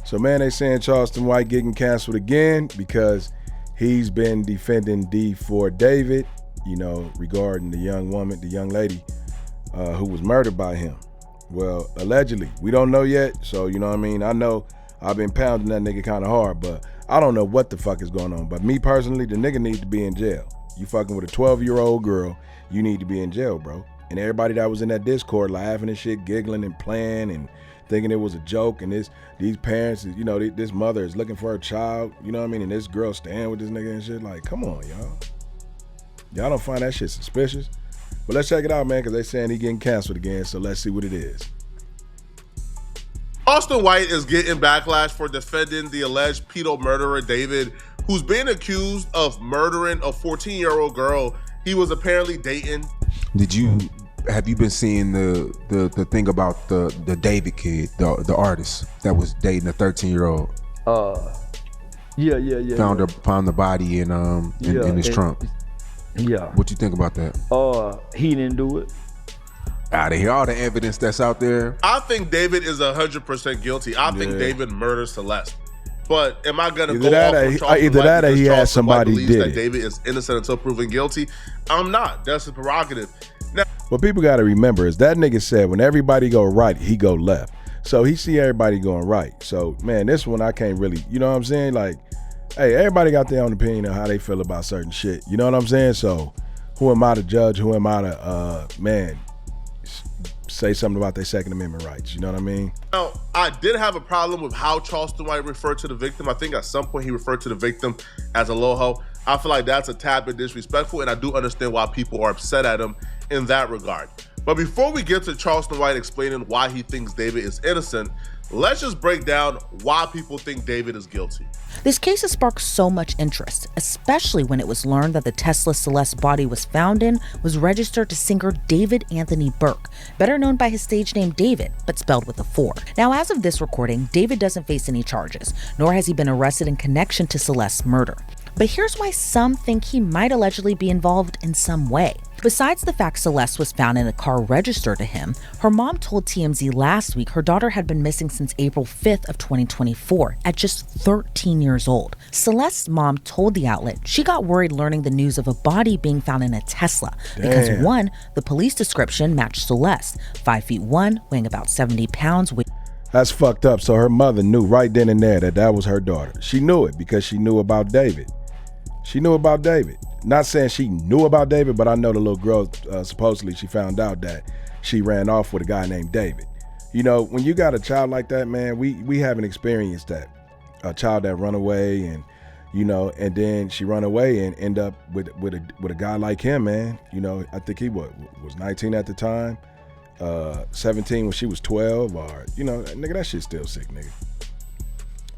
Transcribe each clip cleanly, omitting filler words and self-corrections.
So, man, they saying Charleston White getting canceled again because he's been defending D4VD, you know, regarding the young lady who was murdered by him. Well, allegedly. We don't know yet, so, you know what I mean? I know I've been pounding that nigga kind of hard, but I don't know what the fuck is going on. But me personally, the nigga needs to be in jail. You fucking with a 12-year-old girl, you need to be in jail, bro. And everybody that was in that Discord laughing and shit, giggling and playing and thinking it was a joke, and these parents, you know, this mother is looking for her child, you know what I mean, and this girl staying with this nigga and shit, like, come on, y'all. Y'all don't find that shit suspicious? But let's check it out, man, because they saying he getting canceled again, so let's see what it is. Charleston White is getting backlash for defending the alleged pedo murderer, David, who's being accused of murdering a 14-year-old girl he was apparently dating. Have you been seeing the thing about the David kid, the artist that was dating a 13-year-old? Yeah. Found the body in his trunk. Yeah. What you think about that? He didn't do it. Out of here, all the evidence that's out there. I think David is 100% guilty. I think David murdered Celeste. But am I gonna go off on Charleston either White that or he because had somebody Charleston White believes did that it. David is innocent until proven guilty? I'm not. That's his prerogative. Now, What people got to remember is that nigga said when everybody go right, he go left. So he see everybody going right. So, man, this one I can't really, you know what I'm saying? Like, hey, everybody got their own opinion on how they feel about certain shit. You know what I'm saying? So who am I to judge? Who am I to, say something about their Second Amendment rights? You know what I mean? Now, I did have a problem with how Charleston White referred to the victim. I think at some point he referred to the victim as a low hoe. I feel like that's a tad bit disrespectful, and I do understand why people are upset at him in that regard. But before we get to Charleston White explaining why he thinks David is innocent, let's just break down why people think David is guilty. This case has sparked so much interest, especially when it was learned that the Tesla Celeste body was found in was registered to singer David Anthony Burke, better known by his stage name David, but spelled with a 4. Now, as of this recording, David doesn't face any charges, nor has he been arrested in connection to Celeste's murder. But here's why some think he might allegedly be involved in some way. Besides the fact Celeste was found in a car registered to him, her mom told TMZ last week her daughter had been missing since April 5th of 2024 at just 13 years old. Celeste's mom told the outlet she got worried learning the news of a body being found in a Tesla because one, the police description matched Celeste, 5'1", weighing about 70 pounds. That's fucked up. So her mother knew right then and there that was her daughter. She knew it because she knew about David. She knew about David. Not saying she knew about David, but I know the little girl, supposedly she found out that she ran off with a guy named David. You know, when you got a child like that, man, we haven't experienced that. A child that run away and, you know, and then she run away and end up with a guy like him, man. You know, I think he was 19 at the time, 17 when she was 12, or, you know, nigga, that shit's still sick, nigga.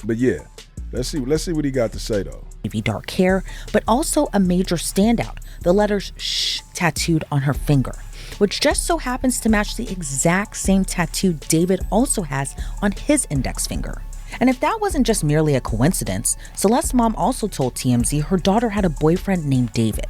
But yeah, let's see what he got to say though. Navy dark hair, but also a major standout, the letters SH tattooed on her finger, which just so happens to match the exact same tattoo David also has on his index finger. And if that wasn't just merely a coincidence, Celeste's mom also told TMZ her daughter had a boyfriend named David.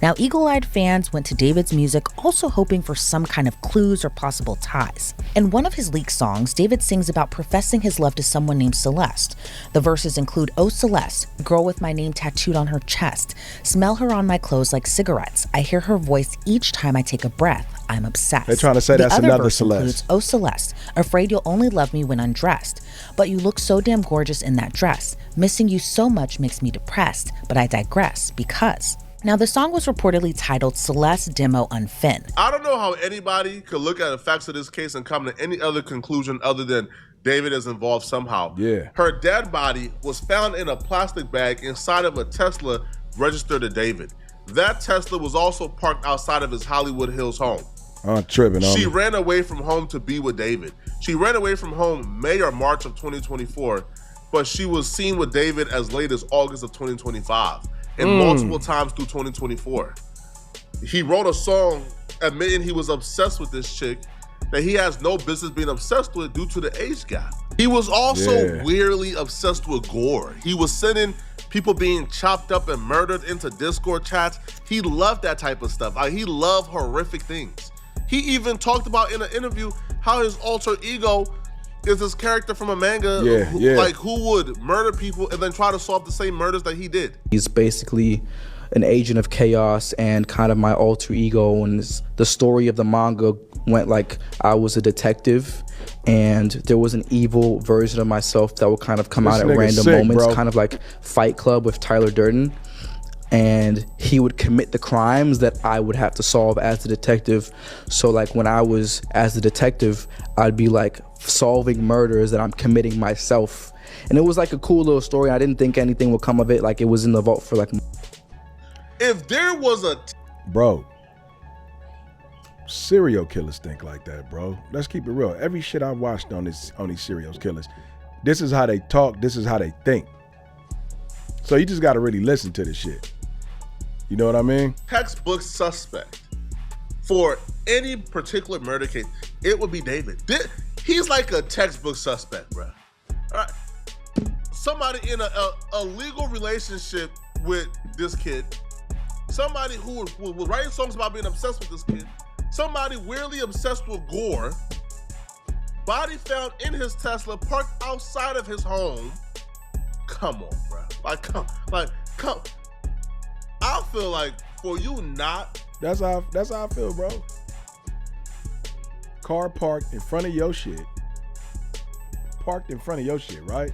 Now, eagle-eyed fans went to David's music also hoping for some kind of clues or possible ties. In one of his leaked songs, David sings about professing his love to someone named Celeste. The verses include, "Oh Celeste, girl with my name tattooed on her chest. Smell her on my clothes like cigarettes. I hear her voice each time I take a breath. I'm obsessed." They're trying to say that's another Celeste. Includes, "Oh Celeste, afraid you'll only love me when undressed. But you look so damn gorgeous in that dress. Missing you so much makes me depressed, but I digress because..." Now, the song was reportedly titled Celeste Demo Unfin. I don't know how anybody could look at the facts of this case and come to any other conclusion other than David is involved somehow. Yeah. Her dead body was found in a plastic bag inside of a Tesla registered to David. That Tesla was also parked outside of his Hollywood Hills home. I'm tripping on She me. ran away from home to be with David. She ran away from home May or March of 2024, but she was seen with David as late as August of 2025 and multiple times through 2024. He wrote a song admitting he was obsessed with this chick that he has no business being obsessed with due to the age gap. He was also weirdly obsessed with gore. He was sending people being chopped up and murdered into Discord chats. He loved that type of stuff. He loved horrific things. He even talked about in an interview how his alter ego is this character from a manga who would murder people and then try to solve the same murders that he did. He's basically an agent of chaos and kind of my alter ego, and the story of the manga went like I was a detective and there was an evil version of myself that would kind of come out at random moments, kind of like Fight Club with Tyler Durden. And he would commit the crimes that I would have to solve as the detective. So like when I was as the detective, I'd be like solving murders that I'm committing myself. And it was like a cool little story. I didn't think anything would come of it. Like it was in the vault for like. If there was a bro, serial killers think like that, bro. Let's keep it real. Every shit I watched on these serial killers, this is how they talk, this is how they think. So you just gotta really listen to this shit. You know what I mean? textbook suspect for any particular murder case, it would be David. He's like a textbook suspect, bro. All right. Somebody in a legal relationship with this kid, somebody who was writing songs about being obsessed with this kid, somebody weirdly obsessed with gore, body found in his Tesla parked outside of his home. Come on, bro. Come. I feel like for you not. That's how I feel, bro. Car parked in front of your shit. Parked in front of your shit, right?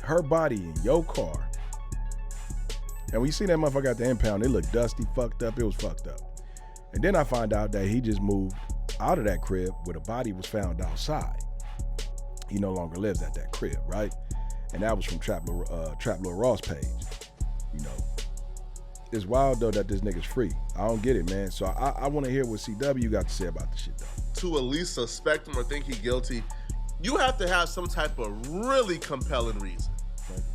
Her body in your car. And when you see that motherfucker at the impound, it looked dusty, fucked up. It was fucked up. And then I find out that he just moved out of that crib where the body was found outside. He no longer lives at that crib, right? And that was from Trap Lil Ross page. You know, it's wild though that this nigga's free. I don't get it, man. So I want to hear what CW got to say about the shit though. To at least suspect him or think he's guilty, you have to have some type of really compelling reason.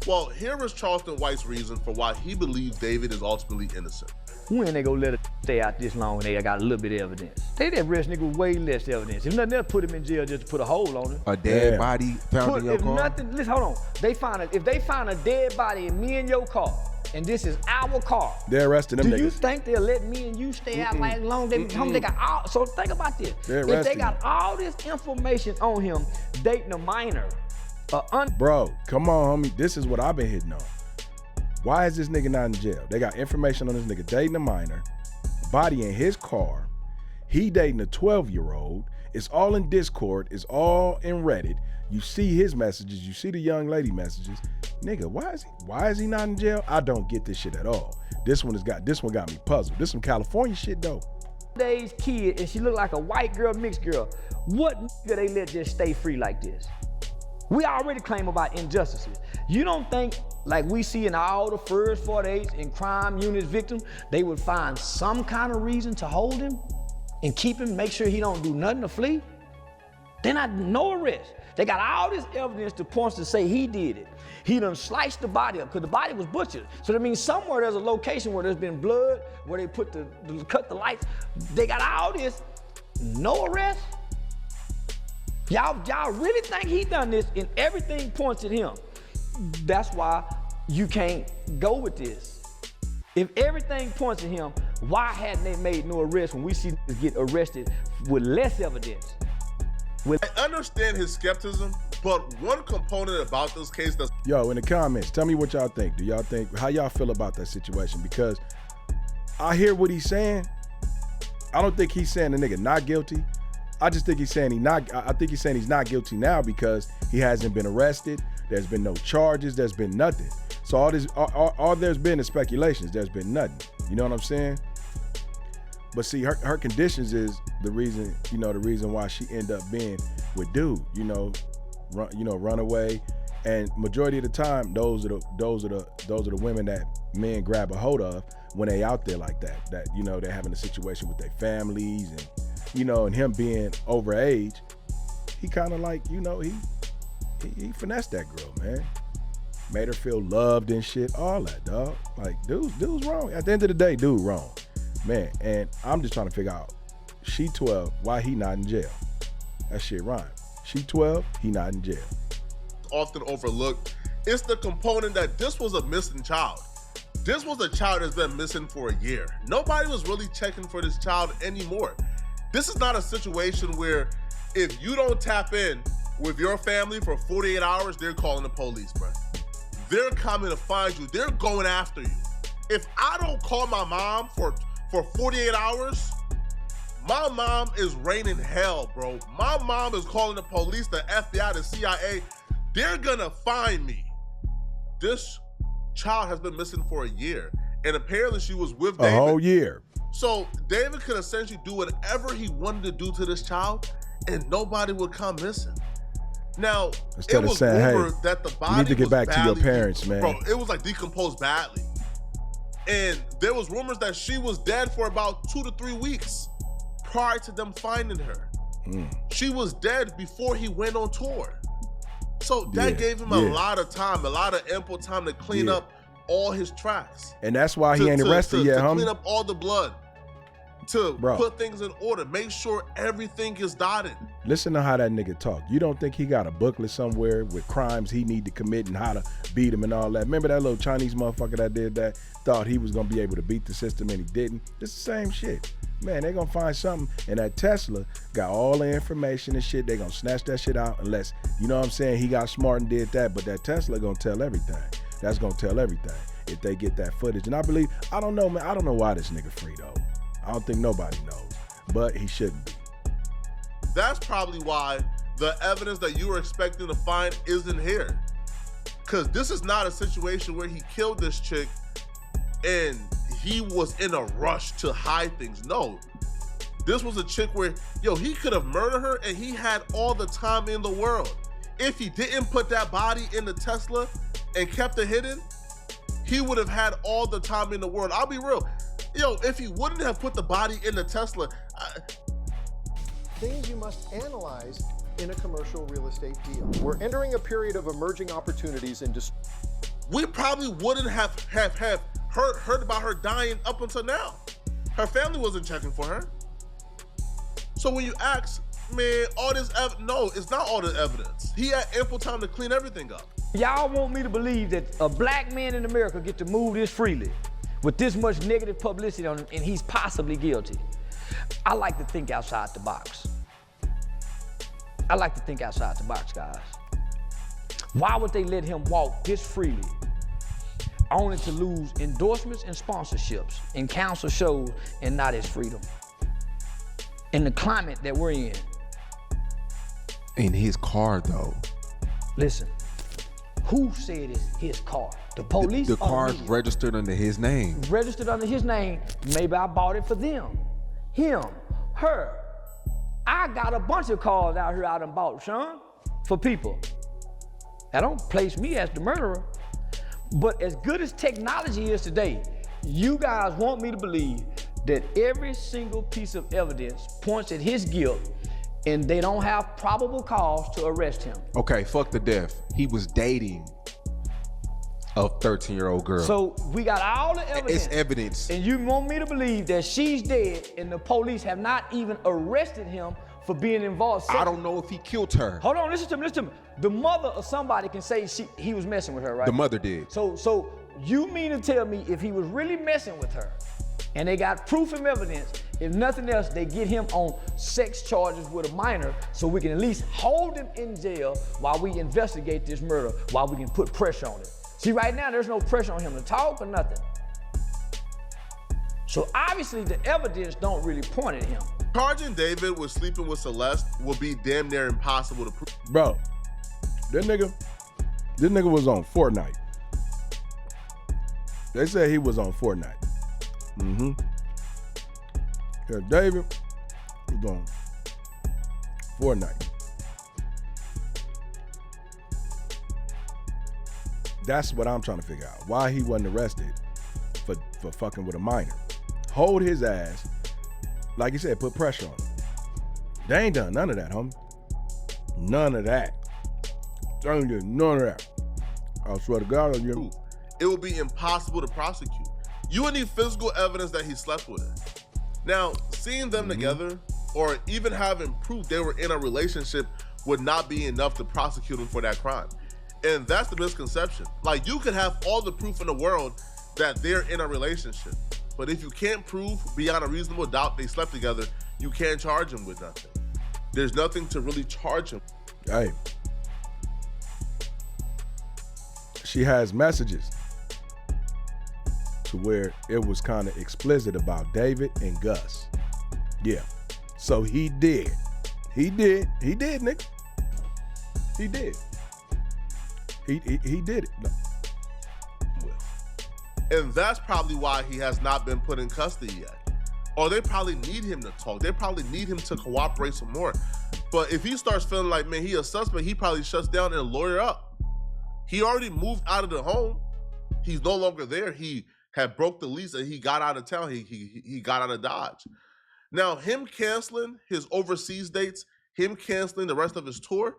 Well, here is Charleston White's reason for why he believes David is ultimately innocent. When they go let it stay out this long and they got a little bit of evidence? They didn't arrest nigga with way less evidence. If nothing else, put him in jail just to put a hole on him. A dead body found in your car? Nothing, listen, hold on. If they find a dead body in me and your car, and this is our car, they're arresting them niggas. Do you think they'll let me and you stay out like long? They got all, so think about this. If they got all this information on him, dating a minor, bro, come on, homie. This is what I've been hitting on. Why is this nigga not in jail? They got information on this nigga dating a minor, body in his car. He dating a 12-year-old. It's all in Discord. It's all in Reddit. You see his messages. You see the young lady messages. Nigga, why is he not in jail? I don't get this shit at all. This one got me puzzled. This some California shit though. Today's kid, and she look like a white girl, mixed girl. What nigga they let just stay free like this? We already claim about injustices. You don't think, like we see in all the first 48 in crime units victims, they would find some kind of reason to hold him and keep him, make sure he don't do nothing to flee? They're not, no arrest. They got all this evidence to point to say he did it. He done sliced the body up because the body was butchered. So that means somewhere there's a location where there's been blood, where they put cut the lights. They got all this, no arrest? Y'all really think he done this and everything points at him? That's why you can't go with this. If everything points at him, why hadn't they made no arrest when we see niggas get arrested with less evidence? I understand his skepticism, but one component about this case that's... Yo, in the comments, tell me what y'all think. Do y'all think, how y'all feel about that situation? Because I hear what he's saying. I don't think he's saying the nigga not guilty. I just think he's saying I think he's saying he's not guilty now because he hasn't been arrested. There's been no charges. There's been nothing. So all there's been is speculations. There's been nothing. You know what I'm saying? But see, her conditions is the reason, the reason why she ended up being with dude. Run away, and majority of the time, those are the women that men grab a hold of when they out there like that. That they're having a situation with their families and. And him being over age, he kind of like, he finessed that girl, man. Made her feel loved and shit, all that, dog. Like, dude's wrong. At the end of the day, dude wrong, man. And I'm just trying to figure out, she 12, why he not in jail? That shit rhyme. She 12, he not in jail. Often overlooked, it's the component that this was a missing child. This was a child that's been missing for a year. Nobody was really checking for this child anymore. This is not a situation where if you don't tap in with your family for 48 hours, they're calling the police, bro. They're coming to find you. They're going after you. If I don't call my mom for 48 hours, my mom is raining hell, bro. My mom is calling the police, the FBI, the CIA. They're gonna find me. This child has been missing for a year, and apparently she was with David. A whole year. So David could essentially do whatever he wanted to do to this child, and nobody would come missing. Now, Instead it was of saying, rumored hey, that the body you need to get was back to your badly parents, man. Bro, it was like decomposed badly. And there was rumors that she was dead for about 2 to 3 weeks prior to them finding her. She was dead before he went on tour. So that gave him a lot of time, a lot of ample time to clean up all his tracks. And that's why he ain't arrested yet, to homie. clean up all the blood, to Bro. put things in order, make sure everything is dotted. Listen to how that nigga talk. You don't think he got a booklet somewhere with crimes he need to commit and how to beat him and all that? Remember that little Chinese motherfucker that did that? Thought he was gonna be able to beat the system and he didn't. It's the same shit. Man, they gonna find something, and that Tesla got all the information and shit. They gonna snatch that shit out unless, you know what I'm saying, he got smart and did that, but that Tesla gonna tell everything. That's gonna tell everything if they get that footage. And I don't know, man, I don't know why this nigga free though. I don't think nobody knows, but he shouldn't be. That's probably why the evidence that you were expecting to find isn't here. Because this is not a situation where he killed this chick and he was in a rush to hide things. No, this was a chick where, he could have murdered her and he had all the time in the world. If he didn't put that body in the Tesla and kept it hidden, he would have had all the time in the world. I'll be real. If he wouldn't have put the body in the Tesla. Things you must analyze in a commercial real estate deal. We're entering a period of emerging opportunities and we probably wouldn't have heard about her dying up until now. Her family wasn't checking for her. So when you ask, man, all this no, it's not all the evidence. He had ample time to clean everything up. Y'all want me to believe that a black man in America get to move this freely with this much negative publicity on him and he's possibly guilty? I like to think outside the box. I like to think outside the box, guys. Why would they let him walk this freely only to lose endorsements and sponsorships and council shows and not his freedom? In the climate that we're in. In his car, though. Listen, who said it's his car? The police? The car's me? registered under his name. Registered under his name. Maybe I bought it for them. Him, her. I got a bunch of cars out here I done bought, Sean, for people. That don't place me as the murderer. But as good as technology is today, you guys want me to believe that every single piece of evidence points at his guilt and they don't have probable cause to arrest him. Okay, fuck the death. He was dating a 13-year-old girl. So we got all the evidence. It's evidence. And you want me to believe that she's dead and the police have not even arrested him for being involved sexually. I don't know if he killed her. Hold on, listen to me. The mother of somebody can say he was messing with her, right? The mother did. So you mean to tell me if he was really messing with her and they got proof and evidence, if nothing else, they get him on sex charges with a minor so we can at least hold him in jail while we investigate this murder, while we can put pressure on it. See, right now, there's no pressure on him to talk or nothing. So obviously, the evidence don't really point at him. Charging David with sleeping with Celeste will be damn near impossible to prove. Bro, this nigga was on Fortnite. They said he was on Fortnite. Yeah, David was on Fortnite. That's what I'm trying to figure out. Why he wasn't arrested for fucking with a minor. Hold his ass. Like you said, put pressure on him. They ain't done none of that, homie. None of that. They ain't done none of that. I swear to God on you. It will be impossible to prosecute. You would need physical evidence that he slept with her. Now, seeing them together or even having proof they were in a relationship would not be enough to prosecute him for that crime. And that's the misconception. Like, you could have all the proof in the world that they're in a relationship, but if you can't prove beyond a reasonable doubt they slept together, you can't charge him with nothing. There's nothing to really charge him. Hey. She has messages to where it was kind of explicit about David and Gus. Yeah. So he did. He did, nigga. He did. He did it. No. And that's probably why he has not been put in custody yet. Or they probably need him to talk. They probably need him to cooperate some more. But if he starts feeling like, man, he a suspect, he probably shuts down and lawyer up. He already moved out of the home. He's no longer there. He had broke the lease and he got out of town. He got out of Dodge. Now, him canceling his overseas dates, him canceling the rest of his tour,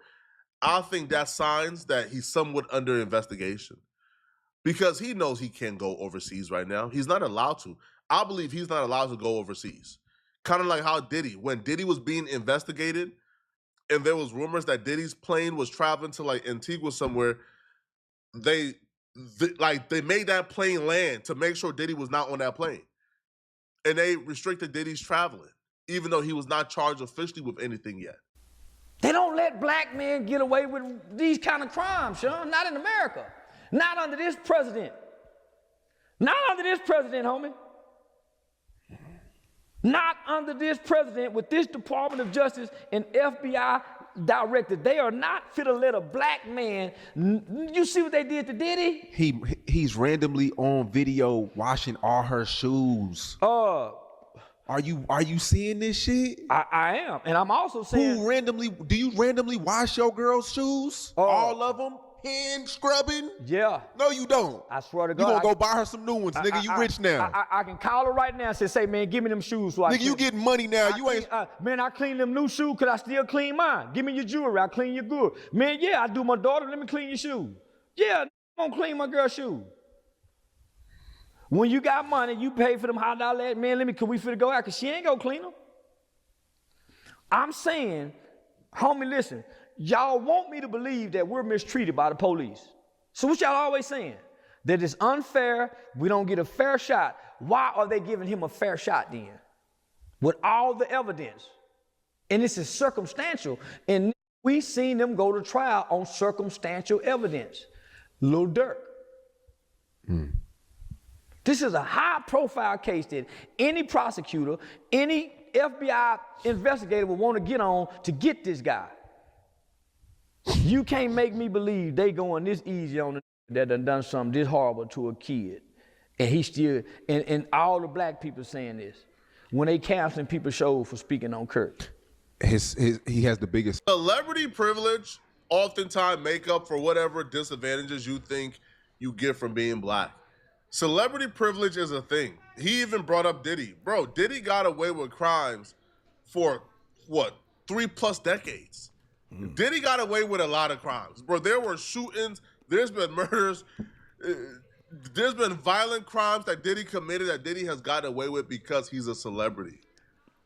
I think that's signs that he's somewhat under investigation. Because he knows he can't go overseas right now. He's not allowed to. I believe he's not allowed to go overseas. Kind of like how Diddy, when Diddy was being investigated and there was rumors that Diddy's plane was traveling to like Antigua somewhere, they made that plane land to make sure Diddy was not on that plane. And they restricted Diddy's traveling, even though he was not charged officially with anything yet. They don't let black men get away with these kind of crimes, Sean. Not in America. Not under this president. Not under this president, homie. Not under this president with this Department of Justice and FBI director. They are not fit to let a black man. You see what they did to Diddy? He's randomly on video washing all her shoes. Are you seeing this shit? I am, and I'm also saying. Do you randomly wash your girl's shoes? All of them? Hand scrubbing? Yeah. No, you don't. I swear to God. You gonna go buy her some new ones, nigga. You rich now. I can call her right now and say, man, give me them shoes. So nigga, you getting money now. Man, I clean them new shoes because I still clean mine. Give me your jewelry. I clean your good. Man, yeah, I do my daughter. Let me clean your shoes. Yeah, I'm gonna clean my girl's shoes. When you got money, you pay for them hot dollars. Man, can we fit to go out? Because she ain't gonna clean them. I'm saying, homie, listen. Y'all want me to believe that we're mistreated by the police. So what y'all always saying? That it's unfair, we don't get a fair shot. Why are they giving him a fair shot then? With all the evidence. And this is circumstantial. And we seen them go to trial on circumstantial evidence. Lil Durk. This is a high profile case that any prosecutor, any FBI investigator would want to get on to get this guy. You can't make me believe they going this easy on that done something this horrible to a kid. And he still, and all the black people saying this. When they canceling people's shows for speaking on Kirk. He has the biggest. Celebrity privilege oftentimes make up for whatever disadvantages you think you get from being black. Celebrity privilege is a thing. He even brought up Diddy. Bro, Diddy got away with crimes for, 3+ decades. Diddy got away with a lot of crimes. Bro, there were shootings, there's been murders, there's been violent crimes that Diddy committed that Diddy has gotten away with because he's a celebrity.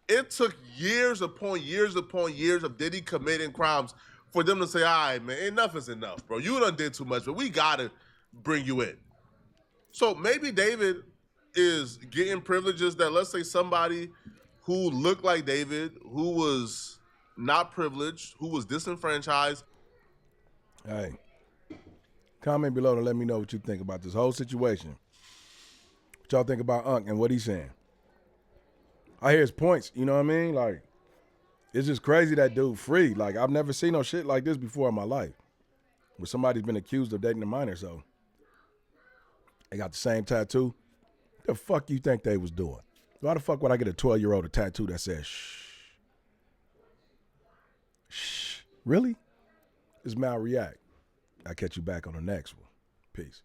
It took years upon years upon years of Diddy committing crimes for them to say, all right, man, enough is enough, bro. You done did too much, but we gotta bring you in. So maybe David is getting privileges that, let's say, somebody who looked like David, who was not privileged, who was disenfranchised. Hey, comment below to let me know what you think about this whole situation. What y'all think about Unc and what he's saying? I hear his points, you know what I mean? Like, it's just crazy that dude free. Like, I've never seen no shit like this before in my life. Where somebody's been accused of dating a minor, so they got the same tattoo. What the fuck you think they was doing? Why the fuck would I get a 12-year-old a tattoo that says shh? Shh. Really? It's MalReact. I'll catch you back on the next one. Peace.